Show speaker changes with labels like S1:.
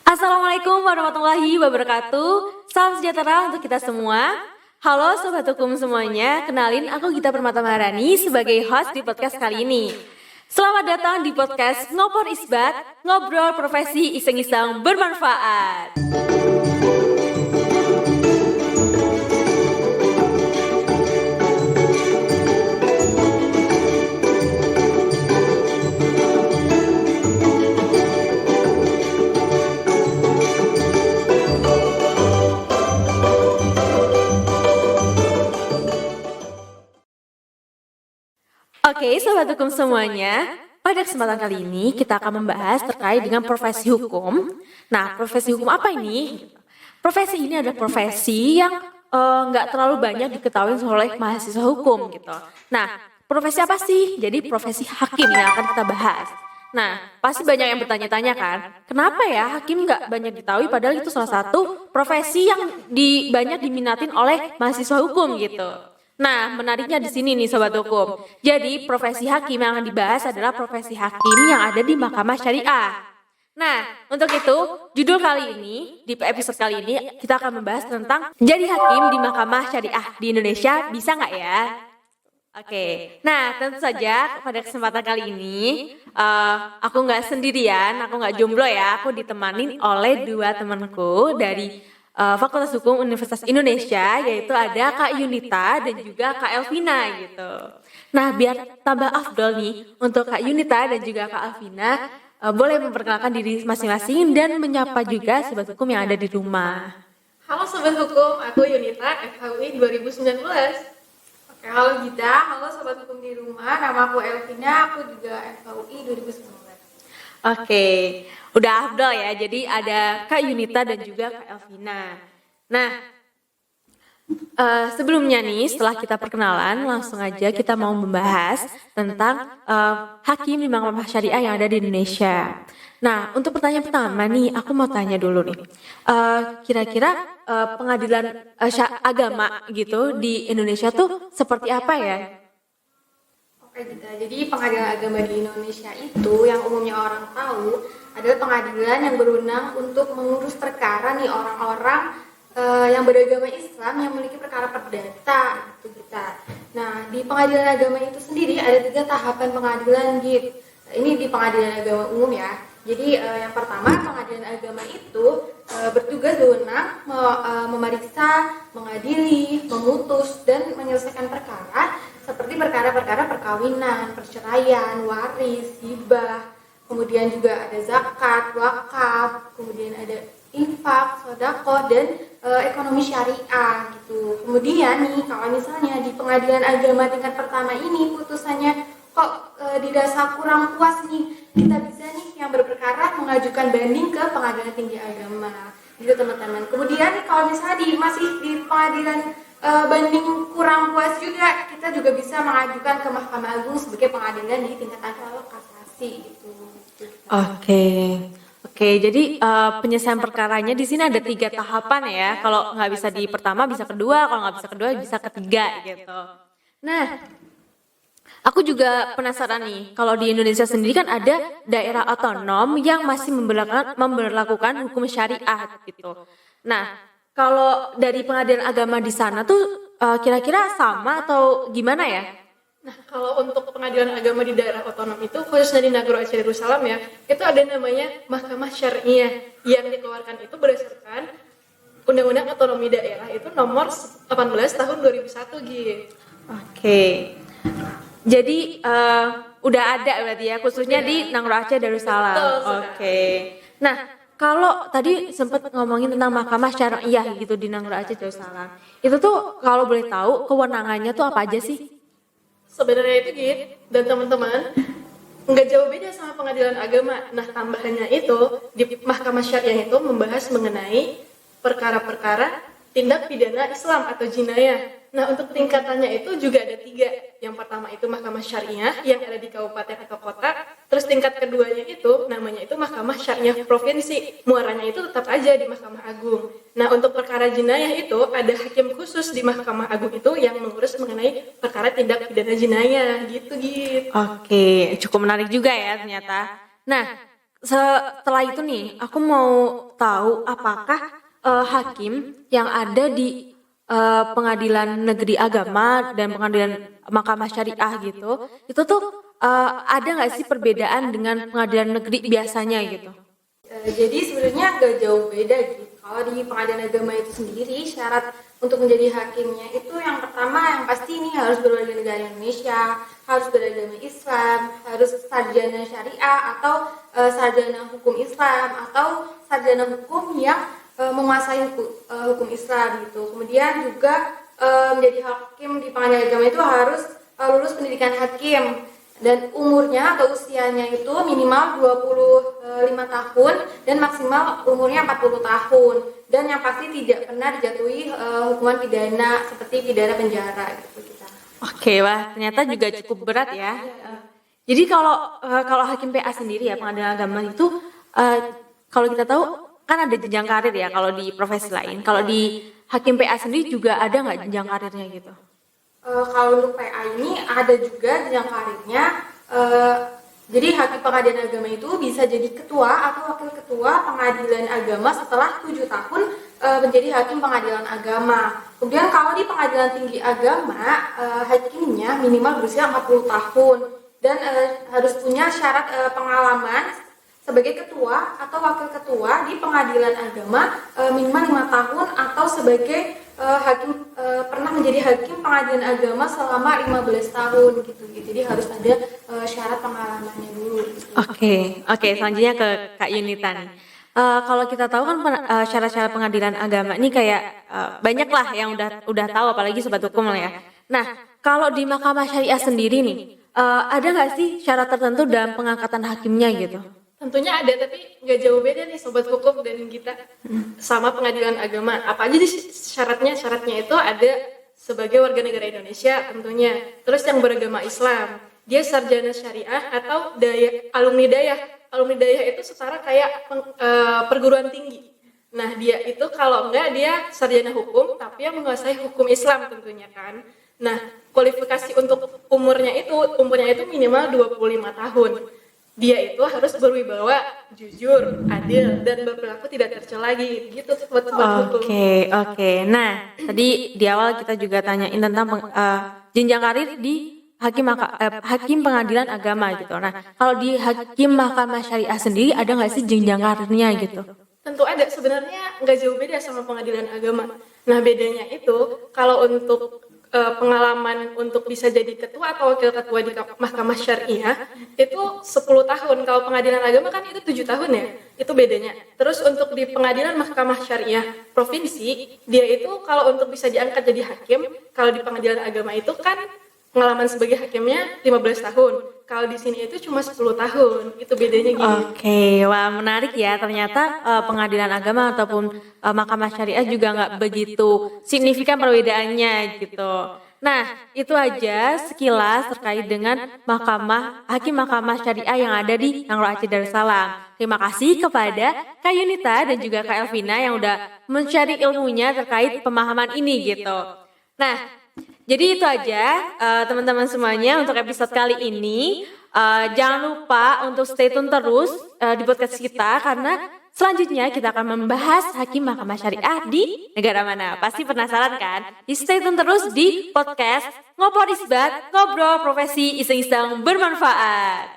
S1: Assalamualaikum warahmatullahi wabarakatuh. Salam sejahtera untuk kita semua. Halo Sobat Hukum semuanya, kenalin aku Gita Permata Maharani sebagai host di podcast kali ini. Selamat datang di podcast Ngopor Isbat, ngobrol profesi iseng-iseng bermanfaat. Oke, Sobat Hukum semuanya, pada kesempatan kali ini kita akan membahas terkait dengan profesi hukum. Nah, profesi hukum apa ini? Profesi ini adalah profesi yang nggak terlalu banyak diketahui oleh mahasiswa hukum gitu. Nah, profesi apa sih? Jadi profesi hakim yang akan kita bahas. Nah, pasti banyak yang bertanya-tanya kan, kenapa ya hakim nggak banyak diketahui padahal itu salah satu profesi yang banyak diminatin oleh mahasiswa hukum gitu. Nah, menariknya di sini nih Sobat Hukum. Jadi, profesi hakim yang akan dibahas adalah profesi hakim yang ada di Mahkamah Syariah. Nah, untuk itu, judul kali ini, di episode kali ini, kita akan membahas tentang jadi hakim di Mahkamah Syariah di Indonesia, bisa nggak ya? Oke, nah tentu saja pada kesempatan kali ini, aku nggak sendirian, aku nggak jomblo ya, aku ditemani oleh dua temanku dari Fakultas Hukum Universitas Indonesia, yaitu ada Kak Yunita dan juga Kak Elvina gitu. Nah, biar tambah afdol nih untuk Kak Yunita dan juga Kak Elvina, boleh memperkenalkan diri masing-masing dan menyapa juga Sobat Hukum yang ada di rumah.
S2: Halo Sobat Hukum, aku Yunita, FHUI 2019. Oke, halo Gita, halo Sobat Hukum di rumah, nama aku Elvina, aku juga FHUI 2019.
S1: Oke, udah afdol ya, jadi ada Kak Yunita dan juga Kak Elvina. Nah, sebelumnya nih, setelah kita perkenalan, langsung aja kita mau membahas tentang hakim di Mahkamah Syariah yang ada di Indonesia. Nah, untuk pertanyaan pertama nih, aku mau tanya dulu nih, kira-kira pengadilan agama gitu di Indonesia tuh seperti apa ya?
S2: Oke Gita, jadi pengadilan agama di Indonesia itu yang umumnya orang tahu adalah pengadilan yang berwenang untuk mengurus perkara nih orang-orang yang beragama Islam yang memiliki perkara perdata gitu Gita. Nah, di pengadilan agama itu sendiri ada 3 tahapan pengadilan gitu. Ini di pengadilan agama umum ya. Jadi yang pertama, pengadilan agama itu bertugas berwenang memeriksa, mengadili, memutus dan menyelesaikan perkara seperti perkara-perkara perkawinan, perceraian, waris, hibah, kemudian juga ada zakat, wakaf, kemudian ada infak, sedekah dan ekonomi syariah gitu. Kemudian nih kalau misalnya di pengadilan agama tingkat pertama ini putusannya kok dirasa kurang puas nih, kita bisa nih yang berperkara mengajukan banding ke pengadilan tinggi agama gitu teman-teman. Kemudian nih kalau misalnya masih di pengadilan banding kurang puas juga, kita juga bisa mengajukan ke Mahkamah Agung sebagai pengadilan di tingkatan kasasi gitu.
S1: Oke, jadi penyelesaian perkaranya di sini ada 3 tahapan ya. Kalau nggak bisa di pertama, bisa kedua. Kalau nggak bisa kedua, bisa ketiga gitu. Nah, aku juga penasaran nih. Kalau di Indonesia sendiri kan ada daerah otonom yang masih memberlakukan hukum syariah gitu. Nah, kalau dari pengadilan agama di sana tuh kira-kira sama atau gimana ya?
S2: Nah, kalau untuk pengadilan agama di daerah otonom itu, khususnya di Nagara Aceh Darussalam ya, itu ada namanya Mahkamah Syariah yang dikeluarkan itu berdasarkan Undang-Undang Otonomi Daerah itu nomor 18 tahun 2001 gitu.
S1: Oke. Jadi udah ada berarti ya, khususnya di Nagara Aceh Darussalam. Oke. Nah, kalau tadi sempat ngomongin tentang Mahkamah Syariah gitu di Nagara Aceh Darussalam, itu tuh kalau boleh tahu kewenangannya tuh apa aja sih?
S2: Sebenarnya itu gitu, dan teman-teman nggak jauh beda sama pengadilan agama. Nah, tambahannya itu di Mahkamah Syariah itu membahas mengenai perkara-perkara tindak pidana Islam atau jinayah. Nah, untuk tingkatannya itu juga ada 3. Yang pertama itu Mahkamah Syariah yang ada di kabupaten atau kota. Terus tingkat keduanya itu namanya itu Mahkamah Syariah Provinsi. Muaranya itu tetap aja di Mahkamah Agung. Nah, untuk perkara jinayah itu ada hakim khusus di Mahkamah Agung itu yang mengurus mengenai perkara tindak pidana jinayah gitu.
S1: Oke, cukup menarik juga ya ternyata. Nah, setelah itu nih, aku mau tahu apakah hakim yang ada di pengadilan negeri agama dan pengadilan mahkamah syariah gitu, itu tuh ada nggak sih perbedaan dengan pengadilan negeri biasanya gitu?
S2: Jadi sebenarnya nggak jauh beda gitu. Kalau di pengadilan agama itu sendiri, syarat untuk menjadi hakimnya itu yang pertama yang pasti ini harus berwarga negara Indonesia, harus beragama Islam, harus sarjana syariah atau sarjana hukum Islam atau sarjana hukum yang menguasai hukum Islam gitu. Kemudian juga menjadi hakim di pengadilan agama itu harus lulus pendidikan hakim dan umurnya atau usianya itu minimal 25 tahun dan maksimal umurnya 40 tahun dan yang pasti tidak pernah dijatuhi hukuman pidana seperti pidana penjara gitu kita.
S1: Oke, wah ternyata juga cukup berat ya. Jadi kalau hakim PA sendiri ya pengadilan agama itu kalau kita tahu kan ada jenjang karir ya kalau di profesi lain. Kalau di hakim PA sendiri juga ada nggak jenjang karirnya gitu?
S2: Kalau untuk PA ini ada juga jenjang karirnya. Jadi hakim pengadilan agama itu bisa jadi ketua atau wakil ketua pengadilan agama setelah 7 tahun menjadi hakim pengadilan agama. Kemudian kalau di pengadilan tinggi agama, hakimnya minimal berusia 40 tahun dan harus punya syarat pengalaman sebagai ketua atau wakil ketua di pengadilan agama minimal 5 tahun atau sebagai hakim pernah menjadi hakim pengadilan agama selama 15 tahun gitu. Jadi harus ada syarat pengalamannya dulu.
S1: Oke, selanjutnya ke Kak Yunita nih. Kalau kita tahu kan syarat-syarat pengadilan agama ini kayak banyak lah yang udah tahu apalagi sobat hukum lah ya. Nah, kalau di Mahkamah Syariah sendiri nih, ada nggak sih syarat tertentu dalam pengangkatan hakimnya gitu?
S3: Tentunya ada, tapi nggak jauh beda nih sobat hukum dan kita sama pengadilan agama. Apa aja sih syaratnya? Syaratnya itu ada sebagai warga negara Indonesia tentunya. Terus yang beragama Islam, dia sarjana syariah atau alumni dayah. Alumni dayah itu setara kayak perguruan tinggi. Nah dia itu kalau enggak dia sarjana hukum tapi yang menguasai hukum Islam tentunya kan. Nah kualifikasi untuk umurnya itu minimal 25 tahun. Dia itu harus berwibawa, jujur, adil, dan berperilaku tidak tercela lagi. Gitu buat hukum.
S1: Oke. Nah, tadi di awal kita juga tanyain tentang jenjang karir di hakim pengadilan agama gitu. Nah, kalau di hakim mahkamah syariah sendiri ada nggak sih jenjang karirnya gitu?
S3: Tentu ada. Sebenarnya nggak jauh beda sama pengadilan agama. Nah, bedanya itu kalau untuk pengalaman untuk bisa jadi ketua atau wakil ketua di mahkamah syariah itu 10 tahun. Kalau pengadilan agama kan itu 7 tahun ya, itu bedanya. Terus untuk di pengadilan mahkamah syariah provinsi, dia itu kalau untuk bisa diangkat jadi hakim, kalau di pengadilan agama itu kan pengalaman sebagai hakimnya 15 tahun. Kalau di sini itu cuma 10 tahun. Itu bedanya gini.
S1: Oke, wah menarik ya. Ternyata pengadilan agama ataupun mahkamah syariah juga nggak begitu signifikan perbedaannya gitu. Nah, itu aja sekilas terkait dengan hakim mahkamah syariah yang ada di Nangro Aceh Darussalam. Terima kasih kepada Kak Yunita dan juga Kak Elvina yang udah mencari ilmunya terkait pemahaman ini gitu. Nah, jadi itu aja teman-teman semuanya untuk episode kali ini. Jangan lupa untuk stay tune terus di podcast kita karena selanjutnya kita akan membahas hakim mahkamah syariah di negara mana. Pasti penasaran kan? Stay tune terus di podcast Ngobrol Isbat, Ngobrol Profesi Iseng-iseng Bermanfaat.